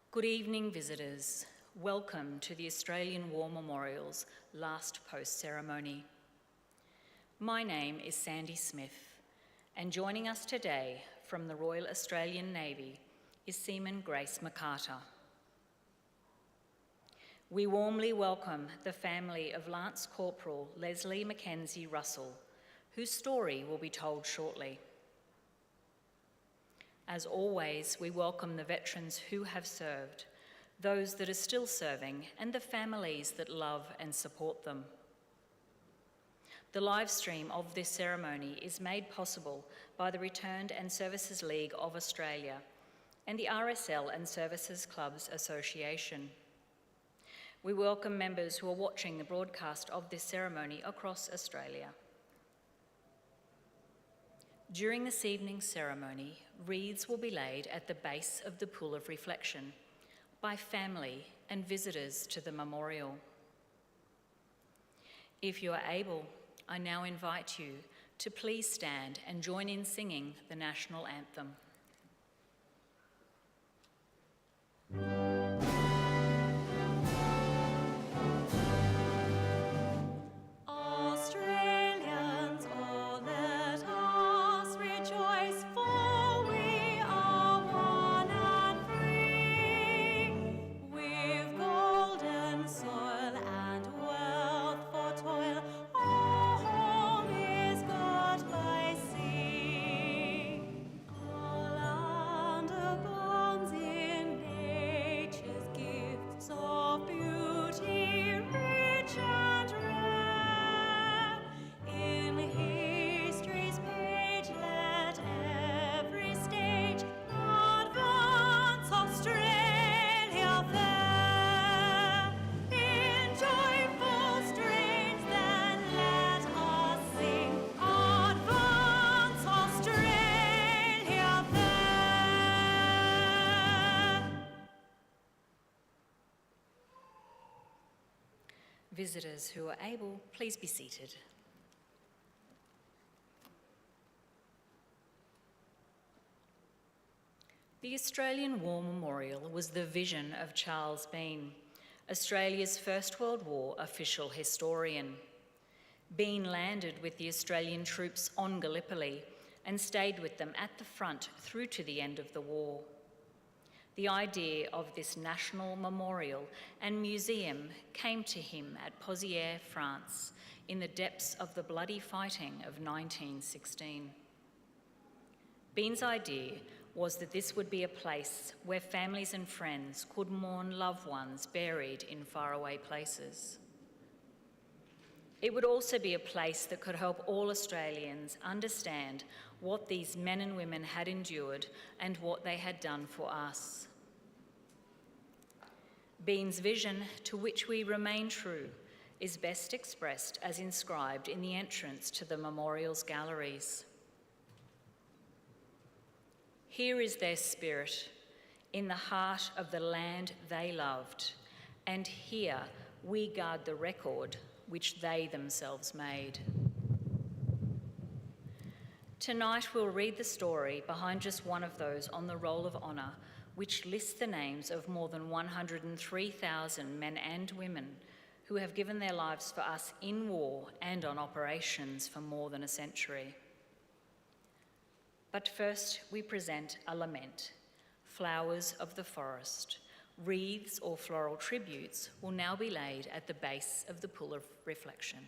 Good evening, visitors. Welcome to the Australian War Memorial's last post ceremony. My name is Sandy Smith, and joining us today from the Royal Australian Navy is Seaman Grace McCarter. We warmly welcome the family of Lance Corporal Leslie McKenzie Russell, whose story will be told shortly. As always, we welcome the veterans who have served, those that are still serving, and the families that love and support them. The live stream of this ceremony is made possible by the Returned and Services League of Australia and the RSL and Services Clubs Association. We welcome members who are watching the broadcast of this ceremony across Australia. During this evening's ceremony, wreaths will be laid at the base of the Pool of Reflection by family and visitors to the memorial. If you are able, I now invite you to please stand and join in singing the national anthem. Visitors who are able, please be seated. The Australian War Memorial was the vision of Charles Bean, Australia's First World War official historian. Bean landed with the Australian troops on Gallipoli and stayed with them at the front through to the end of the war. The idea of this national memorial and museum came to him at Pozières, France, in the depths of the bloody fighting of 1916. Bean's idea was that this would be a place where families and friends could mourn loved ones buried in faraway places. It would also be a place that could help all Australians understand what these men and women had endured and what they had done for us. Bean's vision, to which we remain true, is best expressed as inscribed in the entrance to the memorial's galleries. Here is their spirit, in the heart of the land they loved, and here we guard the record which they themselves made. Tonight we'll read the story behind just one of those on the Roll of Honour, which lists the names of more than 103,000 men and women who have given their lives for us in war and on operations for more than a century. But first, we present a lament, Flowers of the Forest. Wreaths or floral tributes will now be laid at the base of the Pool of Reflection.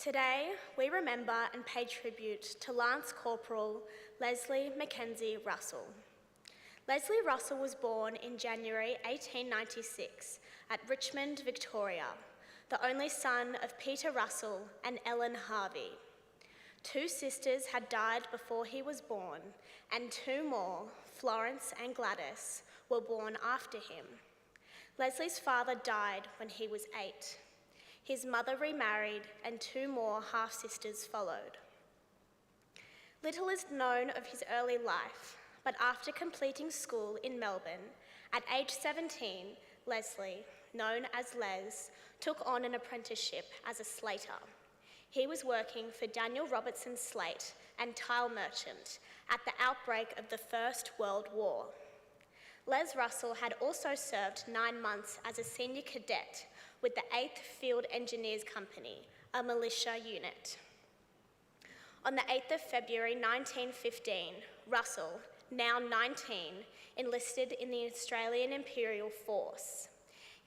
Today, we remember and pay tribute to Lance Corporal Leslie McKenzie Russell. Leslie Russell was born in January 1896 at Richmond, Victoria, the only son of Peter Russell and Ellen Harvey. 2 sisters had died before he was born, and 2 more, Florence and Gladys, were born after him. Leslie's father died when he was 8. His mother remarried, and 2 more half-sisters followed. Little is known of his early life, but after completing school in Melbourne, at age 17, Leslie, known as Les, took on an apprenticeship as a slater. He was working for Daniel Robertson's Slate and Tile Merchant at the outbreak of the First World War. Les Russell had also served 9 months as a senior cadet with the 8th Field Engineers Company, a militia unit. On the 8th of February 1915, Russell, now 19, enlisted in the Australian Imperial Force.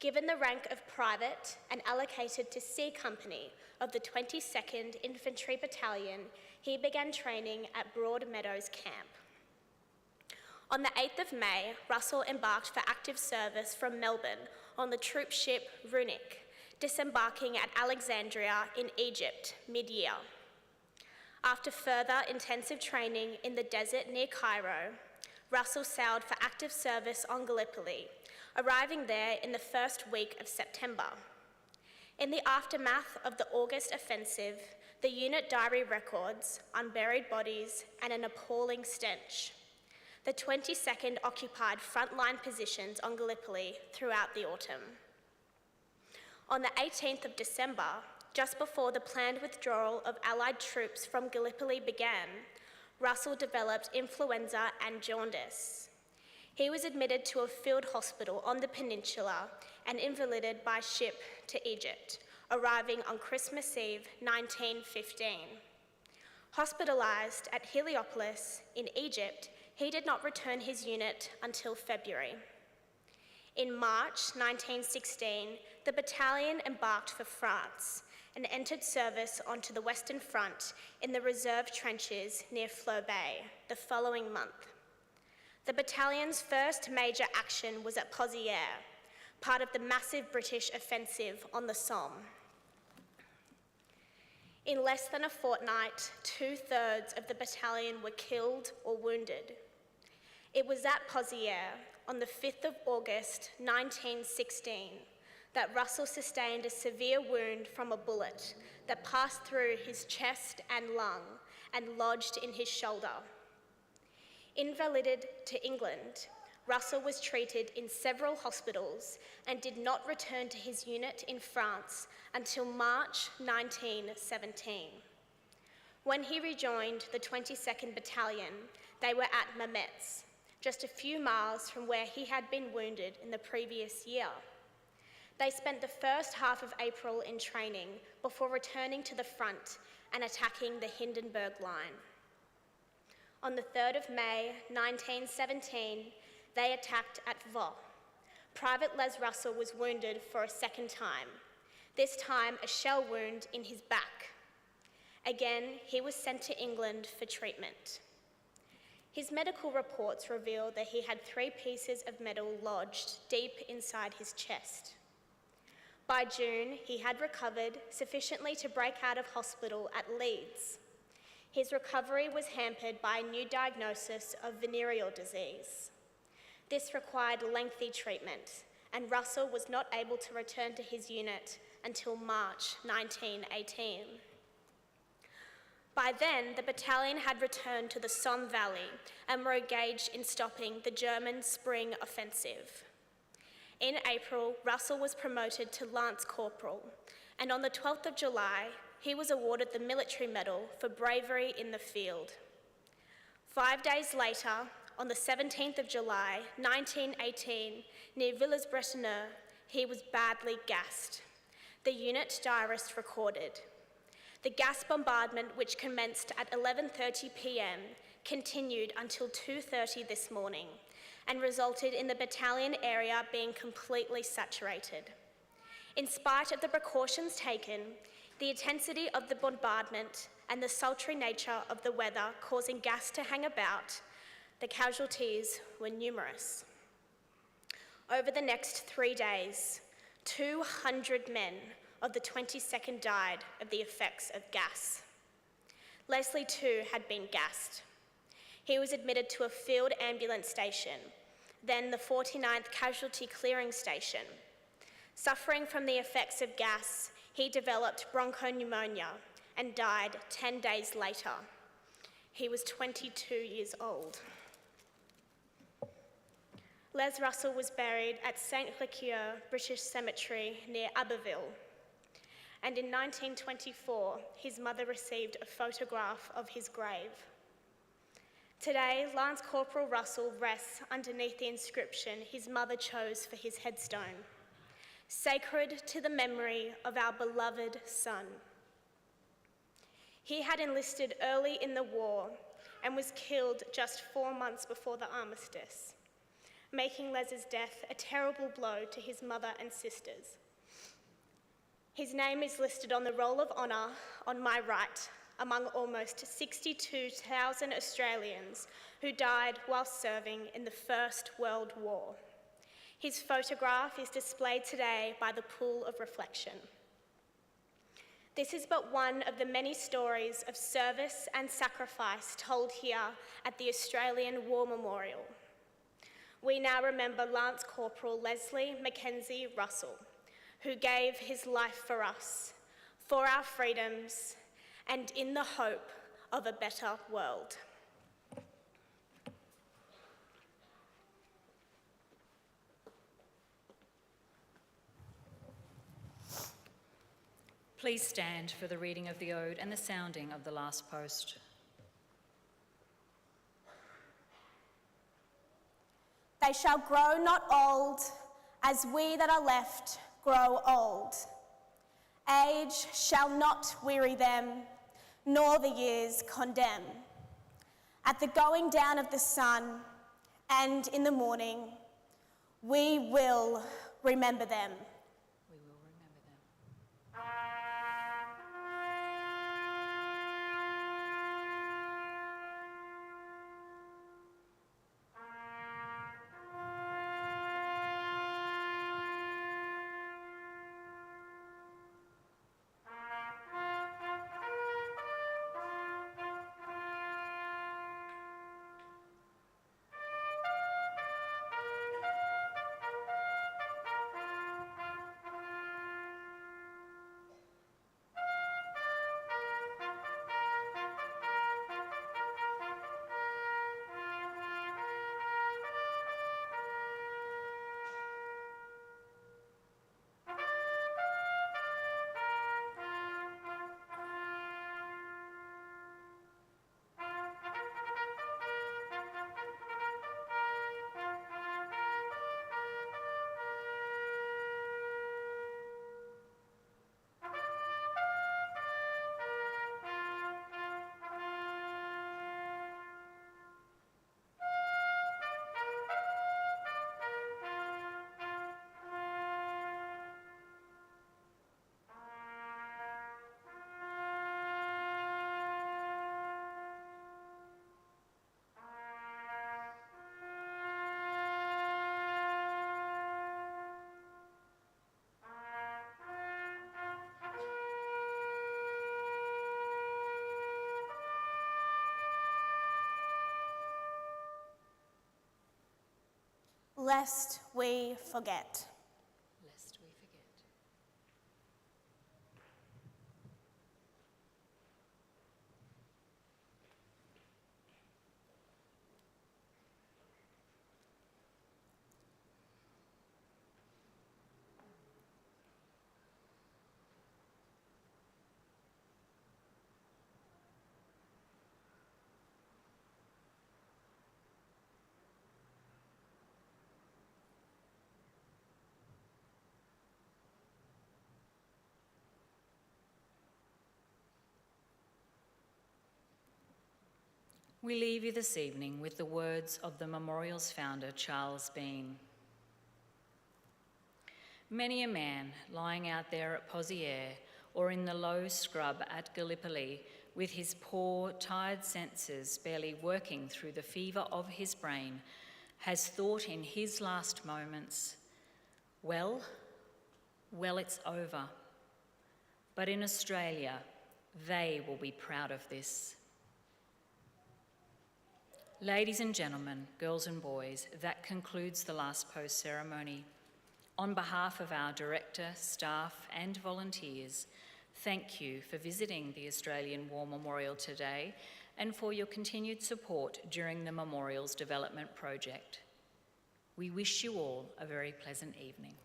Given the rank of private and allocated to C Company of the 22nd Infantry Battalion, he began training at Broadmeadows Camp. On the 8th of May, Russell embarked for active service from Melbourne on the troop ship Runic, disembarking at Alexandria in Egypt mid-year. After further intensive training in the desert near Cairo, Russell sailed for active service on Gallipoli, arriving there in the first week of September. In the aftermath of the August offensive, the unit diary records unburied bodies and an appalling stench. The 22nd occupied frontline positions on Gallipoli throughout the autumn. On the 18th of December, just before the planned withdrawal of Allied troops from Gallipoli began, Russell developed influenza and jaundice. He was admitted to a field hospital on the peninsula and invalided by ship to Egypt, arriving on Christmas Eve 1915. Hospitalised at Heliopolis in Egypt, he did not return his unit until February. In March 1916, the battalion embarked for France and entered service onto the Western Front in the reserve trenches near Fleur Bay the following month. The battalion's first major action was at Pozières, part of the massive British offensive on the Somme. In less than a fortnight, 2/3 of the battalion were killed or wounded. It was at Pozières, on the 5th of August 1916, that Russell sustained a severe wound from a bullet that passed through his chest and lung and lodged in his shoulder. Invalided to England, Russell was treated in several hospitals and did not return to his unit in France until March 1917. When he rejoined the 22nd Battalion, they were at Mametz, just a few miles from where he had been wounded in the previous year. They spent the first half of April in training before returning to the front and attacking the Hindenburg Line. On the 3rd of May 1917, they attacked at Vaux. Private Les Russell was wounded for a second time, this time a shell wound in his back. Again, he was sent to England for treatment. His medical reports revealed that he had 3 pieces of metal lodged deep inside his chest. By June, he had recovered sufficiently to break out of hospital at Leeds. His recovery was hampered by a new diagnosis of venereal disease. This required lengthy treatment, and Russell was not able to return to his unit until March 1918. By then, the battalion had returned to the Somme Valley and were engaged in stopping the German spring offensive. In April, Russell was promoted to Lance Corporal, and on the 12th of July, he was awarded the Military Medal for bravery in the field. 5 days later, on the 17th of July, 1918, near Villers-Bretonneux, he was badly gassed. The unit diarist recorded, "The gas bombardment, which commenced at 11:30 p.m, continued until 2:30 this morning and resulted in the battalion area being completely saturated. In spite of the precautions taken, The intensity of the bombardment and the sultry nature of the weather causing gas to hang about, the casualties were numerous. Over the next 3 days, 200 men of the 22nd died of the effects of gas. Leslie too had been gassed. He was admitted to a field ambulance station, then the 49th Casualty Clearing Station. Suffering from the effects of gas, he developed bronchopneumonia and died 10 days later. He was 22 years old. Les Russell was buried at St. Riquier British Cemetery near Abbeville. And in 1924, his mother received a photograph of his grave. Today, Lance Corporal Russell rests underneath the inscription his mother chose for his headstone, "Sacred to the memory of our beloved son." He had enlisted early in the war and was killed just 4 months before the armistice, making Les's death a terrible blow to his mother and sisters. His name is listed on the Roll of Honour on my right, among almost 62,000 Australians who died while serving in the First World War. His photograph is displayed today by the Pool of Reflection. This is but one of the many stories of service and sacrifice told here at the Australian War Memorial. We now remember Lance Corporal Leslie McKenzie Russell, who gave his life for us, for our freedoms, and in the hope of a better world. Please stand for the reading of the ode and the sounding of the last post. They shall grow not old, as we that are left grow old. Age shall not weary them, nor the years condemn. At the going down of the sun, and in the morning, we will remember them. We will remember them. Lest we forget. Lest we forget. We leave you this evening with the words of the memorial's founder, Charles Bean. Many a man lying out there at Pozières or in the low scrub at Gallipoli, with his poor, tired senses barely working through the fever of his brain, has thought in his last moments, well, it's over. But in Australia, they will be proud of this. Ladies and gentlemen, girls and boys, that concludes the last post ceremony. On behalf of our director, staff and volunteers, thank you for visiting the Australian War Memorial today and for your continued support during the Memorial's development project. We wish you all a very pleasant evening.